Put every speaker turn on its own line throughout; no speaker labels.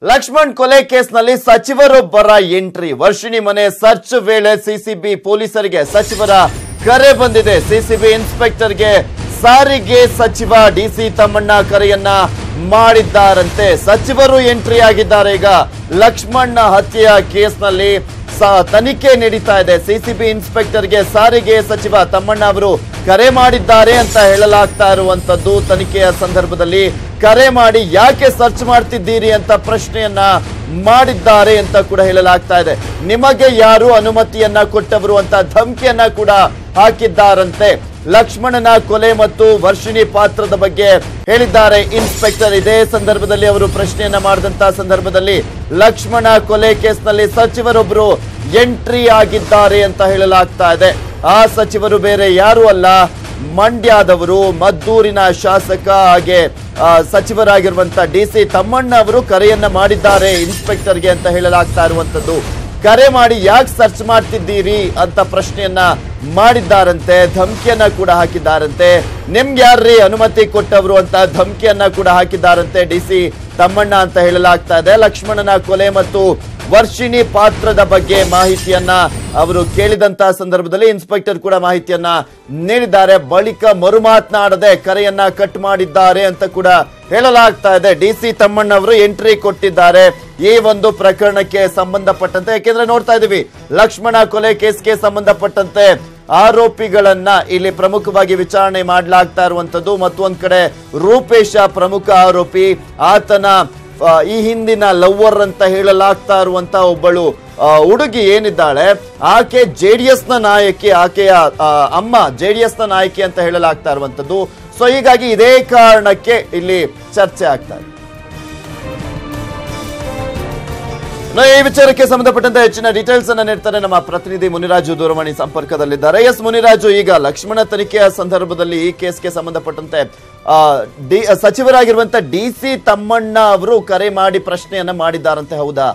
ಲಕ್ಷ್ಮಣ್ ಕೊಲೆ ಕೇಸ್ನಲ್ಲಿ ಸಚಿವರೊಬ್ಬರ ಎಂಟ್ರಿ. ವರ್ಷಿಣಿ ಮನೆ ಸರ್ಚ್ ವೇಳೆ ಸಿಸಿಬಿ ಪೊಲೀಸರಿಗೆ ಸಚಿವರ ಕರೆ ಬಂದಿದೆ. ಸಿಸಿಬಿ ಇನ್ಸ್ಪೆಕ್ಟರ್ಗೆ ಸಾರಿಗೆ ಸಚಿವ ಡಿಸಿ ತಮ್ಮಣ್ಣ ಕರೆಯನ್ನ ಮಾಡಿದ್ದಾರಂತೆ. ಸಚಿವರು ಎಂಟ್ರಿ ಆಗಿದ್ದಾರೆ. ಈಗ ಲಕ್ಷ್ಮಣ್ ಹತ್ಯೆಯ ಕೇಸ್ನಲ್ಲಿ ತನಿಖೆ ನಡೀತಾ ಇದೆ. ಸಿಸಿಬಿ ಇನ್ಸ್ಪೆಕ್ಟರ್ಗೆ ಸಾರಿಗೆ ಸಚಿವ ತಮ್ಮಣ್ಣ ಅವರು ಕರೆ ಮಾಡಿದ್ದಾರೆ ಅಂತ ಹೇಳಲಾಗ್ತಾ ಇರುವಂತದ್ದು. ತನಿಖೆಯ ಸಂದರ್ಭದಲ್ಲಿ ಕರೆ ಮಾಡಿ ಯಾಕೆ ಸರ್ಚ್ ಮಾಡ್ತಿದ್ದೀರಿ ಅಂತ ಪ್ರಶ್ನೆಯನ್ನ ಮಾಡಿದ್ದಾರೆ ಅಂತ ಕೂಡ ಹೇಳಲಾಗ್ತಾ ಇದೆ. ನಿಮಗೆ ಯಾರು ಅನುಮತಿಯನ್ನ ಕೊಟ್ಟವರು ಅಂತ ಧಮಕಿಯನ್ನ ಕೂಡ ಹಾಕಿದ್ದಾರಂತೆ. ಲಕ್ಷ್ಮಣನ ಕೊಲೆ ಮತ್ತು ವರ್ಷಿಣಿ ಪಾತ್ರದ ಬಗ್ಗೆ ಹೇಳಿದ್ದಾರೆ ಇನ್ಸ್ಪೆಕ್ಟರ್. ಇದೇ ಸಂದರ್ಭದಲ್ಲಿ ಅವರು ಪ್ರಶ್ನೆಯನ್ನ ಮಾಡಿದಂತ ಸಂದರ್ಭದಲ್ಲಿ ಲಕ್ಷ್ಮಣ ಕೊಲೆ ಕೇಸ್ನಲ್ಲಿ ಸಚಿವರೊಬ್ಬರು ಎಂಟ್ರಿ ಆಗಿದ್ದಾರೆ ಅಂತ ಹೇಳಲಾಗ್ತಾ ಇದೆ. ಆ ಸಚಿವರು ಬೇರೆ ಯಾರು ಅಲ್ಲ, ಮಂಡ್ಯದವರು, ಮದ್ದೂರಿನ ಶಾಸಕ ಹಾಗೆ ಸಚಿವರಾಗಿರುವಂತ ಡಿಸಿ ತಮ್ಮಣ್ಣ ಅವರು ಕರೆಯನ್ನ ಮಾಡಿದ್ದಾರೆ ಇನ್ಸ್ಪೆಕ್ಟರ್ಗೆ ಅಂತ ಹೇಳಲಾಗ್ತಾ ಇರುವಂತದ್ದು. ಕರೆ ಮಾಡಿ ಯಾಕೆ ಸರ್ಚ್ ಮಾಡ್ತಿದ್ದೀರಿ ಅಂತ ಪ್ರಶ್ನೆಯನ್ನ ಮಾಡಿದ್ದಾರಂತೆ. ಧಮಕಿಯನ್ನ ಕೂಡ ಹಾಕಿದ್ದಾರಂತೆ. ನಿಮ್ಗೆ ಯಾರ್ರೀ ಅನುಮತಿ ಕೊಟ್ಟವರು ಅಂತ ಧಮಕಿಯನ್ನ ಕೂಡ ಹಾಕಿದ್ದಾರಂತೆ ಡಿಸಿ ತಮ್ಮಣ್ಣ ಅಂತ ಹೇಳಲಾಗ್ತಾ ಇದೆ. ಲಕ್ಷ್ಮಣನ ಕೊಲೆ ಮತ್ತು ವರ್ಷಿಣಿ ಪಾತ್ರದ ಬಗ್ಗೆ ಮಾಹಿತಿಯನ್ನ ಅವರು ಕೇಳಿದಂತ ಸಂದರ್ಭದಲ್ಲಿ ಇನ್ಸ್ಪೆಕ್ಟರ್ ಕೂಡ ಮಾಹಿತಿಯನ್ನ ನೀಡಿದ್ದಾರೆ. ಬಳಿಕ ಮರು ಮಾತನಾಡದೆ ಕರೆಯನ್ನ ಕಟ್ ಮಾಡಿದ್ದಾರೆ ಅಂತ ಕೂಡ ಹೇಳಲಾಗ್ತಾ ಇದೆ. ಡಿಸಿ ತಮ್ಮಣ್ಣ ಅವರು ಎಂಟ್ರಿ ಕೊಟ್ಟಿದ್ದಾರೆ ಈ ಒಂದು ಪ್ರಕರಣಕ್ಕೆ ಸಂಬಂಧಪಟ್ಟಂತೆ. ಯಾಕೆಂದ್ರೆ ನೋಡ್ತಾ ಇದೀವಿ ಲಕ್ಷ್ಮಣ ಕೊಲೆ ಕೇಸ್ಗೆ ಸಂಬಂಧಪಟ್ಟಂತೆ ಆರೋಪಿಗಳನ್ನ ಇಲ್ಲಿ ಪ್ರಮುಖವಾಗಿ ವಿಚಾರಣೆ ಮಾಡಲಾಗ್ತಾ ಇರುವಂತದ್ದು. ಮತ್ತೊಂದ್ ಕಡೆ ರೂಪೇಶ ಪ್ರಮುಖ ಆರೋಪಿ. ಆತನ ಈ ಹಿಂದಿನ ಲವ್ವರ್ ಅಂತ ಹೇಳಲಾಗ್ತಾ ಇರುವಂತ ಒಬ್ಬಳು ಹುಡುಗಿ ಏನಿದ್ದಾಳೆ ಆಕೆ ಜೆಡಿಎಸ್ ನ ನಾಯಕಿ. ಆಕೆಯ ಅಮ್ಮ ಜೆಡಿಎಸ್ ನ ನಾಯಕಿ ಅಂತ ಹೇಳಲಾಗ್ತಾ ಇರುವಂತದ್ದು. ಸೊ ಹೀಗಾಗಿ ಇದೇ ಕಾರಣಕ್ಕೆ ಇಲ್ಲಿ ಚರ್ಚೆ ಆಗ್ತಾ ಇದೆ. ಈ ವಿಚಾರಕ್ಕೆ ಸಂಬಂಧಪಟ್ಟಂತೆ ಹೆಚ್ಚಿನ ಡೀಟೇಲ್ಸ್ ಅನ್ನ ನೀಡ್ತಾರೆ ನಮ್ಮ ಪ್ರತಿನಿಧಿ ಮುನಿರಾಜು ದೂರವಾಣಿ ಸಂಪರ್ಕದಲ್ಲಿದ್ದಾರೆ. ಎಸ್ ಮುನಿರಾಜು, ಈಗ ಲಕ್ಷ್ಮಣ ತನಿಖೆಯ ಸಂದರ್ಭದಲ್ಲಿ ಈ ಕೇಸ್ಗೆ ಸಂಬಂಧಪಟ್ಟಂತೆ ಸಚಿವರಾಗಿರುವಂತ ಡಿಸಿ ತಮ್ಮಣ್ಣ ಅವರು ಕರೆ ಮಾಡಿ ಪ್ರಶ್ನೆಯನ್ನ ಮಾಡಿದ್ದಾರಂತೆ, ಹೌದಾ?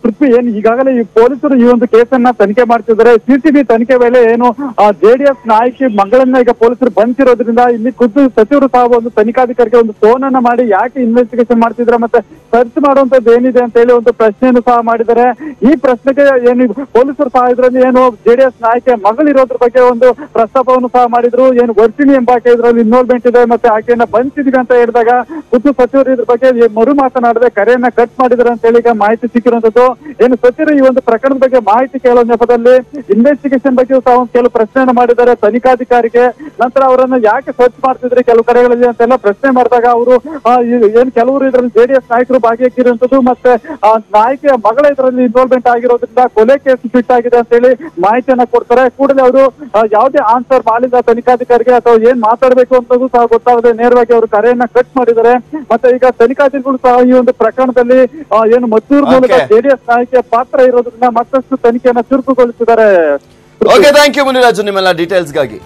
ಪೃಥ್ವಿ, ಏನ್ ಈಗಾಗಲೇ ಈ ಪೊಲೀಸರು ಈ ಒಂದು ಕೇಸನ್ನ ತನಿಖೆ ಮಾಡ್ತಿದ್ದಾರೆ. ಸಿಸಿಬಿ ತನಿಖೆ ವೇಳೆ ಏನು ಜೆಡಿಎಸ್ ನಾಯಕಿ ಮಗಳನ್ನ ಈಗ ಪೊಲೀಸರು ಬಂಧಿಸಿರೋದ್ರಿಂದ ಇಲ್ಲಿ ಖುದ್ದು ಸಚಿವರು ಸಹ ಒಂದು ತನಿಖಾಧಿಕಾರಿಗೆ ಒಂದು ಫೋನ್ ಅನ್ನ ಮಾಡಿ ಯಾಕೆ ಇನ್ವೆಸ್ಟಿಗೇಷನ್ ಮಾಡ್ತಿದ್ರೆ ಮತ್ತೆ ಸರ್ಚ್ ಮಾಡುವಂತದ್ದು ಏನಿದೆ ಅಂತ ಹೇಳಿ ಒಂದು ಪ್ರಶ್ನೆಯನ್ನು ಸಹ ಮಾಡಿದ್ದಾರೆ. ಈ ಪ್ರಶ್ನೆಗೆ ಏನು ಪೊಲೀಸರು ಸಹ ಇದರಲ್ಲಿ ಏನು ಜೆಡಿಎಸ್ ನಾಯಕಿಯ ಮಗಳಿರೋದ್ರ ಬಗ್ಗೆ ಒಂದು ಪ್ರಸ್ತಾಪವನ್ನು ಸಹ ಮಾಡಿದ್ರು. ಏನು ವರ್ಷಿಣಿ ಎಂಬಾಕೆ ಇದರಲ್ಲಿ ಇನ್ವಾಲ್ವ್ಮೆಂಟ್ ಇದೆ ಮತ್ತೆ ಆಕೆಯನ್ನ ಬಂಧಿಸಿದ್ವಿ ಅಂತ ಹೇಳಿದಾಗ ಖುದ್ದು ಸಚಿವರು ಇದ್ರ ಬಗ್ಗೆ ಮರು ಮಾತನಾಡದೆ ಕರೆಯನ್ನ ಕಟ್ ಮಾಡಿದ್ದಾರೆ ಅಂತ ಹೇಳಿ ಈಗ ಮಾಹಿತಿ ಸಿಕ್ಕಿರೋ ಏನು ಸಚಿವರು ಈ ಒಂದು ಪ್ರಕರಣದ ಬಗ್ಗೆ ಮಾಹಿತಿ ಕೇಳುವ ನೆಪದಲ್ಲಿ ಇನ್ವೆಸ್ಟಿಗೇಷನ್ ಬಗ್ಗೆ ಸಹ ಒಂದು ಕೆಲವು ಪ್ರಶ್ನೆಯನ್ನು ಮಾಡಿದ್ದಾರೆ ತನಿಖಾಧಿಕಾರಿಗೆ. ನಂತರ ಅವರನ್ನು ಯಾಕೆ ಸರ್ಚ್ ಮಾಡ್ತಿದ್ರೆ ಕೆಲವು ಕಡೆಗಳಲ್ಲಿ ಅಂತೆಲ್ಲ ಪ್ರಶ್ನೆ ಮಾಡಿದಾಗ ಅವರು ಏನ್ ಕೆಲವರು ಇದರಲ್ಲಿ ಜೆಡಿಎಸ್ ನಾಯಕರು ಭಾಗಿಯಾಗಿರುವಂತದ್ದು ಮತ್ತೆ ನಾಯಕಿಯ ಮಗಳ ಇದರಲ್ಲಿ ಇನ್ವಾಲ್ವ್ಮೆಂಟ್ ಆಗಿರೋದ್ರಿಂದ ಕೊಲೆ ಕೇಸ್ ಫಿಟ್ ಆಗಿದೆ ಅಂತ ಹೇಳಿ ಮಾಹಿತಿಯನ್ನ ಕೊಡ್ತಾರೆ. ಕೂಡಲೇ ಅವರು ಯಾವುದೇ ಆನ್ಸರ್ ಮಾಡಿಲ್ಲ ತನಿಖಾಧಿಕಾರಿಗೆ ಅಥವಾ ಏನ್ ಮಾತಾಡಬೇಕು ಅಂತದ್ದು ಸಹ ಗೊತ್ತಾಗದೆ ನೇರವಾಗಿ ಅವರು ಕರೆಯನ್ನ ಕಟ್ ಮಾಡಿದ್ದಾರೆ. ಮತ್ತೆ ಈಗ ತನಿಖಾಧಿಕಾರಿಗಳು ಸಹ ಈ ಒಂದು ಪ್ರಕರಣದಲ್ಲಿ ಏನು ಮದ್ದೂರು ಮೂಲಕ ಜೆಡಿಎಸ್ ನಾಯಕಿಯ ಪಾತ್ರ ಇರೋದ್ರಿಂದ ಮತ್ತಷ್ಟು ತನಿಖೆಯನ್ನ ಚುರುಕುಗೊಳಿಸಿದ್ದಾರೆ.
ಓಕೆ, ಥ್ಯಾಂಕ್ ಯು ಮುನಿರಾಜು ನಿಮ್ಮೆಲ್ಲ ಡೀಟೇಲ್ಸ್ಗಾಗಿ.